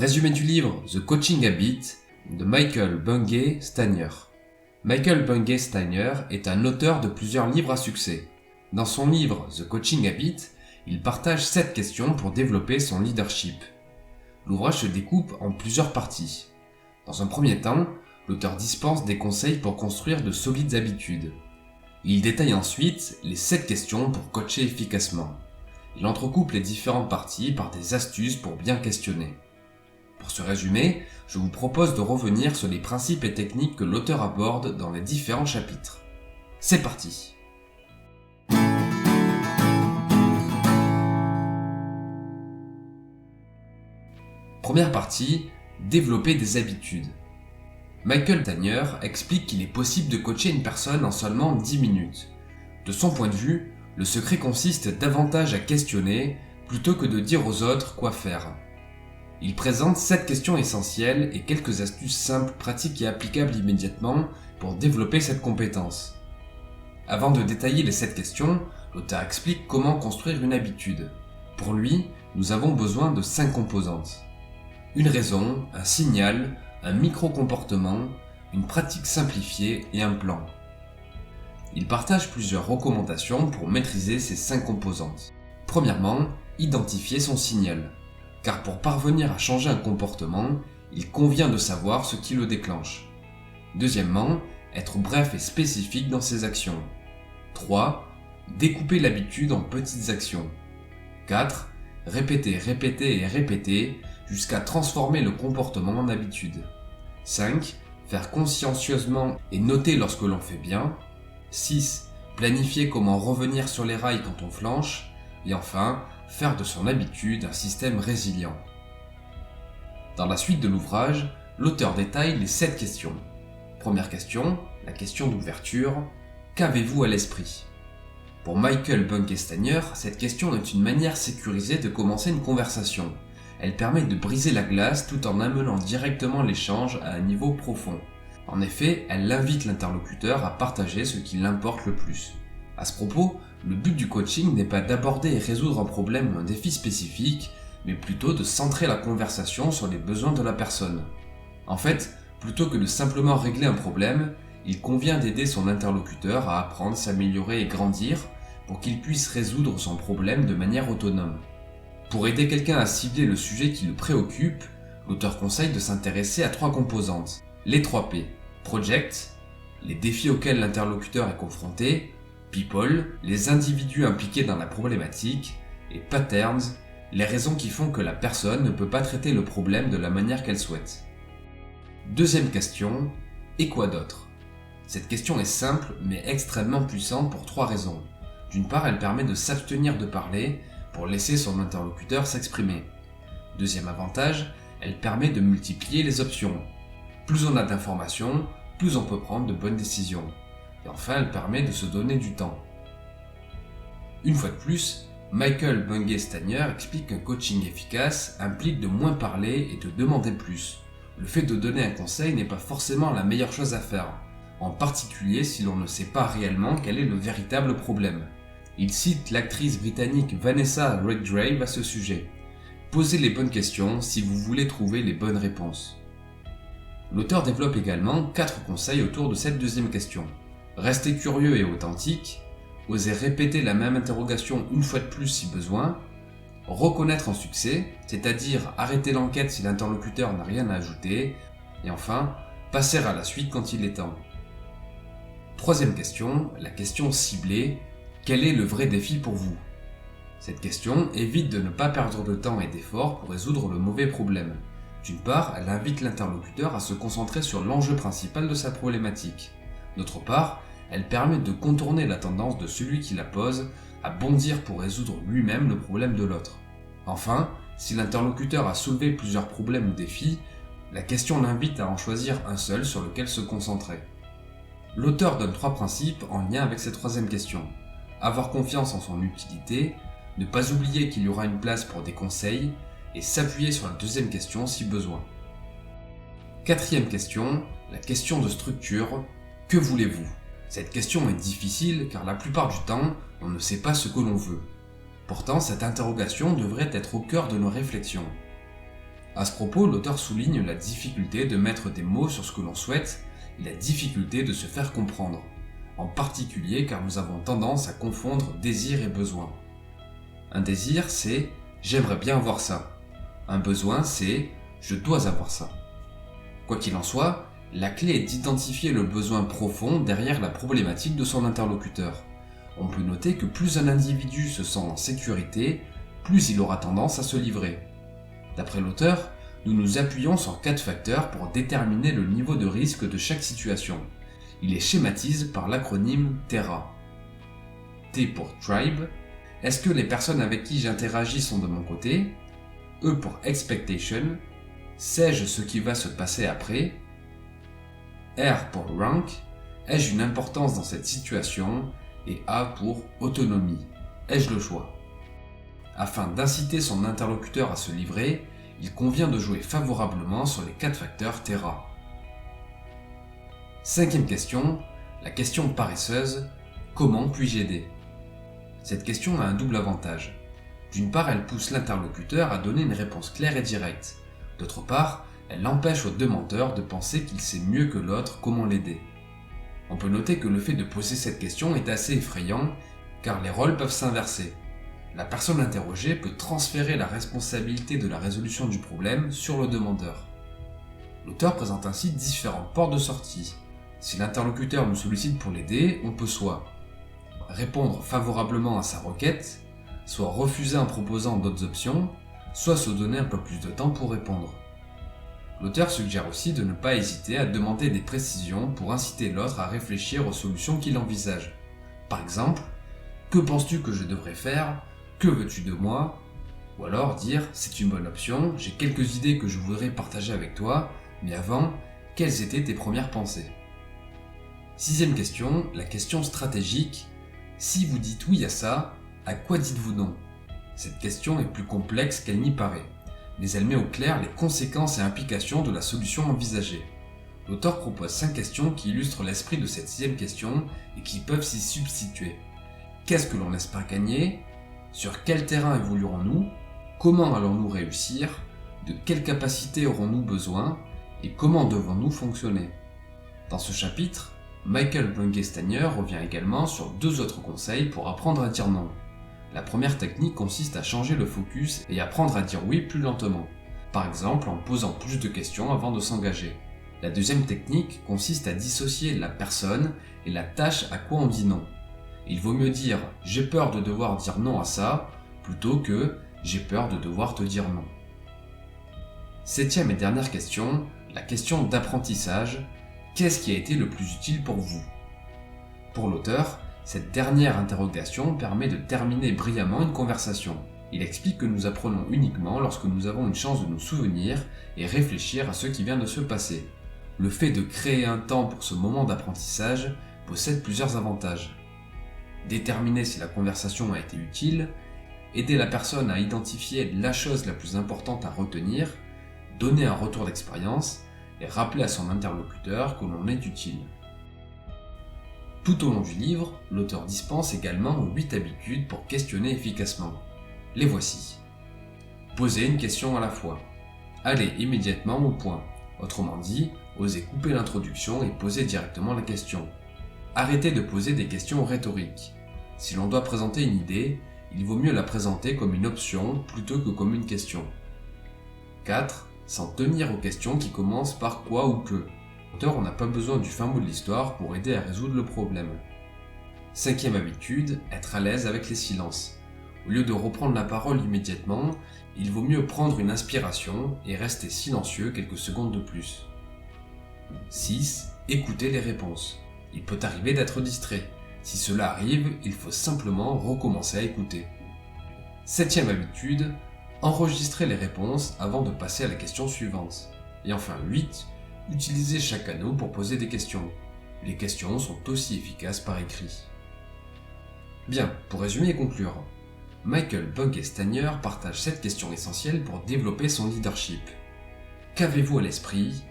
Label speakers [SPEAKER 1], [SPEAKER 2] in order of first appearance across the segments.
[SPEAKER 1] Résumé du livre The Coaching Habit de Michael Bungay Stanier. Michael Bungay Stanier est un auteur de plusieurs livres à succès. Dans son livre The Coaching Habit, il partage 7 questions pour développer son leadership. L'ouvrage se découpe en plusieurs parties. Dans un premier temps, l'auteur dispense des conseils pour construire de solides habitudes. Il détaille ensuite les 7 questions pour coacher efficacement. Il entrecoupe les différentes parties par des astuces pour bien questionner. Pour ce résumé, je vous propose de revenir sur les principes et techniques que l'auteur aborde dans les différents chapitres. C'est parti! Première partie, développer des habitudes. Michael Stanier explique qu'il est possible de coacher une personne en seulement 10 minutes. De son point de vue, le secret consiste davantage à questionner plutôt que de dire aux autres quoi faire. Il présente 7 questions essentielles et quelques astuces simples, pratiques et applicables immédiatement pour développer cette compétence. Avant de détailler les 7 questions, l'auteur explique comment construire une habitude. Pour lui, nous avons besoin de 5 composantes. Une raison, un signal, un micro-comportement, une pratique simplifiée et un plan. Il partage plusieurs recommandations pour maîtriser ces 5 composantes. Premièrement, identifier son signal. Car pour parvenir à changer un comportement, il convient de savoir ce qui le déclenche. Deuxièmement, être bref et spécifique dans ses actions. 3. Découper l'habitude en petites actions. 4. Répéter jusqu'à transformer le comportement en habitude. 5. Faire consciencieusement et noter lorsque l'on fait bien. 6. Planifier comment revenir sur les rails quand on flanche. Et enfin, faire de son habitude un système résilient. Dans la suite de l'ouvrage, l'auteur détaille les 7 questions. Première question, la question d'ouverture. Qu'avez-vous à l'esprit ? Pour Michael Bungay Stanier, cette question est une manière sécurisée de commencer une conversation. Elle permet de briser la glace tout en amenant directement l'échange à un niveau profond. En effet, elle invite l'interlocuteur à partager ce qui l'importe le plus. À ce propos, le but du coaching n'est pas d'aborder et résoudre un problème ou un défi spécifique, mais plutôt de centrer la conversation sur les besoins de la personne. En fait, plutôt que de simplement régler un problème, il convient d'aider son interlocuteur à apprendre, s'améliorer et grandir pour qu'il puisse résoudre son problème de manière autonome. Pour aider quelqu'un à cibler le sujet qui le préoccupe, l'auteur conseille de s'intéresser à 3 composantes. Les 3 P. Project, les défis auxquels l'interlocuteur est confronté. People, les individus impliqués dans la problématique. Et Patterns, les raisons qui font que la personne ne peut pas traiter le problème de la manière qu'elle souhaite. Deuxième question, et quoi d'autre ? Cette question est simple mais extrêmement puissante pour 3 raisons. D'une part, elle permet de s'abstenir de parler pour laisser son interlocuteur s'exprimer. Deuxième avantage, elle permet de multiplier les options. Plus on a d'informations, plus on peut prendre de bonnes décisions. Et enfin, elle permet de se donner du temps. Une fois de plus, Michael Bungay Stanier explique qu'un coaching efficace implique de moins parler et de demander plus. Le fait de donner un conseil n'est pas forcément la meilleure chose à faire, en particulier si l'on ne sait pas réellement quel est le véritable problème. Il cite l'actrice britannique Vanessa Redgrave à ce sujet. Posez les bonnes questions si vous voulez trouver les bonnes réponses. L'auteur développe également 4 conseils autour de cette deuxième question. Rester curieux et authentique, oser répéter la même interrogation une fois de plus si besoin, reconnaître un succès, c'est-à-dire arrêter l'enquête si l'interlocuteur n'a rien à ajouter, et enfin, passer à la suite quand il est temps. Troisième question, la question ciblée, quel est le vrai défi pour vous ? Cette question évite de ne pas perdre de temps et d'efforts pour résoudre le mauvais problème. D'une part, elle invite l'interlocuteur à se concentrer sur l'enjeu principal de sa problématique. D'autre part, elle permet de contourner la tendance de celui qui la pose à bondir pour résoudre lui-même le problème de l'autre. Enfin, si l'interlocuteur a soulevé plusieurs problèmes ou défis, la question l'invite à en choisir un seul sur lequel se concentrer. L'auteur donne 3 principes en lien avec cette troisième question. Avoir confiance en son utilité, ne pas oublier qu'il y aura une place pour des conseils, et s'appuyer sur la deuxième question si besoin. Quatrième question, la question de structure. Que voulez-vous ? Cette question est difficile car la plupart du temps, on ne sait pas ce que l'on veut. Pourtant, cette interrogation devrait être au cœur de nos réflexions. À ce propos, l'auteur souligne la difficulté de mettre des mots sur ce que l'on souhaite et la difficulté de se faire comprendre, en particulier car nous avons tendance à confondre désir et besoin. Un désir, c'est « j'aimerais bien avoir ça ». Un besoin, c'est « je dois avoir ça ». Quoi qu'il en soit, la clé est d'identifier le besoin profond derrière la problématique de son interlocuteur. On peut noter que plus un individu se sent en sécurité, plus il aura tendance à se livrer. D'après l'auteur, nous nous appuyons sur 4 facteurs pour déterminer le niveau de risque de chaque situation. Il les schématise par l'acronyme TERA. T pour Tribe. Est-ce que les personnes avec qui j'interagis sont de mon côté? E pour Expectation. Sais-je ce qui va se passer après? R pour Rank. Ai-je une importance dans cette situation? Et A pour Autonomie. Ai-je le choix? Afin d'inciter son interlocuteur à se livrer, il convient de jouer favorablement sur les 4 facteurs TERA. 5e question, la question paresseuse, comment puis-je aider? Cette question a un double avantage. D'une part, elle pousse l'interlocuteur à donner une réponse claire et directe. D'autre part, elle empêche au demandeur de penser qu'il sait mieux que l'autre comment l'aider. On peut noter que le fait de poser cette question est assez effrayant, car les rôles peuvent s'inverser. La personne interrogée peut transférer la responsabilité de la résolution du problème sur le demandeur. L'auteur présente ainsi différentes portes de sortie. Si l'interlocuteur nous sollicite pour l'aider, on peut soit répondre favorablement à sa requête, soit refuser en proposant d'autres options, soit se donner un peu plus de temps pour répondre. L'auteur suggère aussi de ne pas hésiter à demander des précisions pour inciter l'autre à réfléchir aux solutions qu'il envisage. Par exemple, que penses-tu que je devrais faire? Que veux-tu de moi? Ou alors dire, c'est une bonne option, j'ai quelques idées que je voudrais partager avec toi, mais avant, quelles étaient tes premières pensées? 6e question, la question stratégique. Si vous dites oui à ça, à quoi dites-vous non? Cette question est plus complexe qu'elle n'y paraît, mais elle met au clair les conséquences et implications de la solution envisagée. L'auteur propose 5 questions qui illustrent l'esprit de cette 6e question et qui peuvent s'y substituer. Qu'est-ce que l'on espère gagner? Sur quel terrain évoluerons-nous? Comment allons-nous réussir? De quelles capacités aurons-nous besoin? Et comment devons-nous fonctionner? Dans ce chapitre, Michael Bungay-Stanier revient également sur 2 autres conseils pour apprendre à dire non. La première technique consiste à changer le focus et apprendre à dire oui plus lentement, par exemple en posant plus de questions avant de s'engager. La deuxième technique consiste à dissocier la personne et la tâche à quoi on dit non. Il vaut mieux dire « j'ai peur de devoir dire non à ça » plutôt que « j'ai peur de devoir te dire non ». 7e et dernière question, la question d'apprentissage. Qu'est-ce qui a été le plus utile pour vous? Pour l'auteur, cette dernière interrogation permet de terminer brillamment une conversation. Il explique que nous apprenons uniquement lorsque nous avons une chance de nous souvenir et réfléchir à ce qui vient de se passer. Le fait de créer un temps pour ce moment d'apprentissage possède plusieurs avantages. Déterminer si la conversation a été utile, aider la personne à identifier la chose la plus importante à retenir, donner un retour d'expérience et rappeler à son interlocuteur que l'on est utile. Tout au long du livre, l'auteur dispense également 8 habitudes pour questionner efficacement. Les voici. Poser une question à la fois. Aller immédiatement au point. Autrement dit, oser couper l'introduction et poser directement la question. Arrêtez de poser des questions rhétoriques. Si l'on doit présenter une idée, il vaut mieux la présenter comme une option plutôt que comme une question. 4. S'en tenir aux questions qui commencent par quoi ou que. L'auteur n'a pas besoin du fin mot de l'histoire pour aider à résoudre le problème. 5e habitude, être à l'aise avec les silences. Au lieu de reprendre la parole immédiatement, il vaut mieux prendre une inspiration et rester silencieux quelques secondes de plus. 6. Écouter les réponses. Il peut arriver d'être distrait. Si cela arrive, il faut simplement recommencer à écouter. 7e habitude, enregistrer les réponses avant de passer à la question suivante. Et enfin 8, utiliser chaque canal pour poser des questions. Les questions sont aussi efficaces par écrit. Bien, pour résumer et conclure, Michael Bungay-Stanier partage 7 questions essentielles pour développer son leadership. Qu'avez-vous à l'esprit?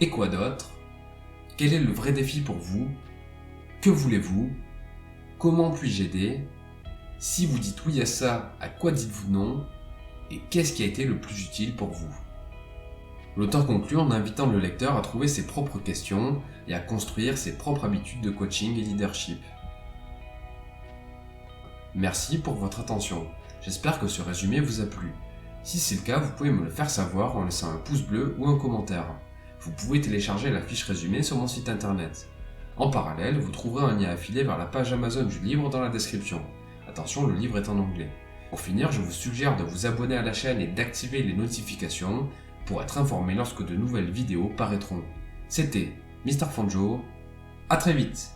[SPEAKER 1] Et quoi d'autre? Quel est le vrai défi pour vous? Que voulez-vous? Comment puis-je aider? Si vous dites oui à ça, à quoi dites-vous non? Et qu'est-ce qui a été le plus utile pour vous? L'auteur conclut en invitant le lecteur à trouver ses propres questions et à construire ses propres habitudes de coaching et leadership. Merci pour votre attention. J'espère que ce résumé vous a plu. Si c'est le cas, vous pouvez me le faire savoir en laissant un pouce bleu ou un commentaire. Vous pouvez télécharger la fiche résumée sur mon site internet. En parallèle, vous trouverez un lien affilié vers la page Amazon du livre dans la description. Attention, le livre est en anglais. Pour finir, je vous suggère de vous abonner à la chaîne et d'activer les notifications pour être informé lorsque de nouvelles vidéos paraîtront. C'était Mr. Fanjo, à très vite.